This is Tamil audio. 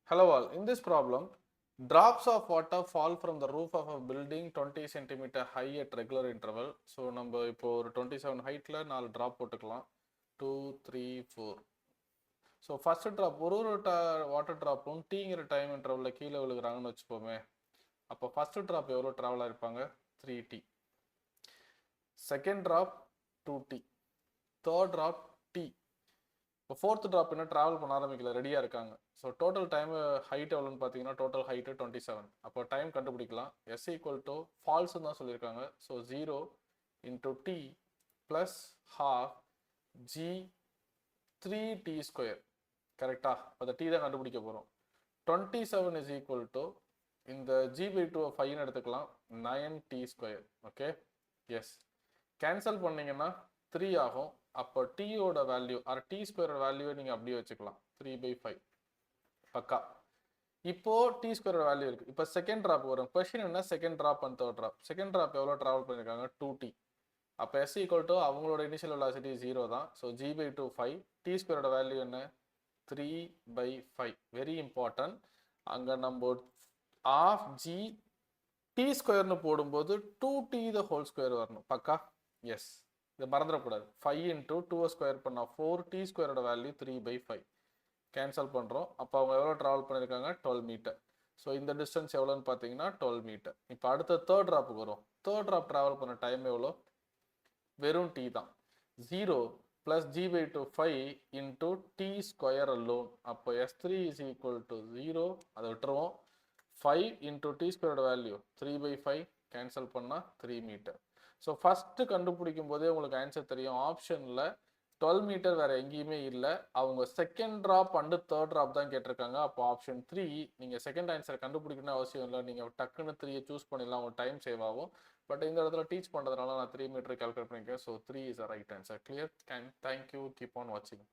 Hello all. In this problem, drops of water fall from the roof of a building 20 centimeter high at regular interval. So நம்ம இப்போ ஒரு 27 ஹைட்ல 4 drop போட்டுக்கலாம். 2, 3, 4. ஸோ ஃபர்ஸ்ட் ட்ராப் ஒரு வாட்டர் ட்ராப்பும் டீங்கிற டைம் இன்டர்வலில் கீழே விழுகிறாங்கன்னு வச்சுப்போமே. அப்போ ஃபர்ஸ்ட் ட்ராப் எவ்வளோ ட்ராவலாக இருப்பாங்க? 3t. Second drop 2t. Third drop t. இப்போ ஃபோர்த் ட்ராப் இன்னும் ட்ராவல் பண்ண ஆரம்பிக்கல, ரெடியாக இருக்காங்க. ஸோ டோட்டல் டைம் ஹைட் எவ்வளோன்னு பார்த்தீங்கன்னா டோட்டல் ஹைட்டு 27. அப்போ டைம் கண்டுபிடிக்கலாம். எஸ் ஈக்குவல் டு ஃபால்ஸ்ன்னு தான் சொல்லியிருக்காங்க. So 0 into t plus half g 3t square. கரெக்டா? அந்த டி தான் கண்டுபிடிக்க போகிறோம். 27 இஸ் ஈக்குவல் டு இந்த g/2 5ன்னு எடுத்துக்கலாம், 9t square. Okay, S. Cancel பண்ணீங்கன்னா 3 ஆகும். அப்போ டீயோட வேல்யூ ஆர் டி ஸ்கொயரோட வேல்யூவை நீங்கள் அப்படியே வச்சுக்கலாம், 3/5. பக்கா. இப்போ டி ஸ்கொயரோட வேல்யூ இருக்கு. இப்போ செகண்ட் ட்ராப் வரும். கொஸ்டின் என்ன? Second drop and third drop. Second drop எவ்வளோ ட்ராவல் பண்ணியிருக்காங்க? 2t. அப்போ எஸ் ஈக்குவல் டு அவங்களோட இனிஷியல் வெலாசிட்டி 0 தான். So g/2 5. டி ஸ்கொயரோட வேல்யூ என்ன? 3/5. Very important. அங்கே நம்ம ஆஃப் ஜி டி ஸ்கொயர்னு போடும்போது 2t த ஹோல் ஸ்கொயர் வரணும். பக்கா? எஸ். இதை மறந்துடக்கூடாது. 5 இன்டூ 2 ஸ்கொயர் பண்ணால் 4t ஸ்கொயரோட வேல்யூ 3/5. கேன்சல் பண்ணுறோம். அப்போ அவங்க எவ்வளோ ட்ராவல் பண்ணியிருக்காங்க? 12 மீட்டர். ஸோ இந்த டிஸ்டன்ஸ் எவ்வளோன்னு பார்த்தீங்கன்னா 12 மீட்டர். இப்போ அடுத்த தேர்ட் ட்ராப்புக்கு வரும். தேர்ட் ட்ராப் ட்ராவல் பண்ண டைம் எவ்வளோ? வெறும் டி தான். 0 ப்ளஸ் g/2 5 into t square alone. அப்போ s3 இஸ் ஈக்குவல் டு 0. அதை விட்டுருவோம். 5 இன்டூ டி ஸ்கொயரோட வேல்யூ 3/5. கேன்சல் பண்ணால் 3 மீட்டர். ஸோ ஃபஸ்ட்டு கண்டுபிடிக்கும் போதே உங்களுக்கு ஆன்சர் தெரியும். ஆப்ஷனில் 12 மீட்டர் வேறு எங்கேயுமே இல்லை. அவங்க second drop and third drop தான் கேட்டிருக்காங்க. அப்போ ஆப்ஷன் 3. நீங்கள் செகண்ட் ஆன்சர் கண்டுபிடிக்கணும்னு அவசியம் இல்லை. நீங்கள் டக்குன்னு 3 சூஸ் பண்ணிடலாம், உங்கள் டைம் சேவ் ஆகும். பட் இந்த இடத்துல டீச் பண்ணுறதுனால நான் 3 மீட்டர் கால்குலேட் பண்ணிக்கிறேன். So 3 is a right answer. Clear? Thank you. Keep on வாட்சிங்.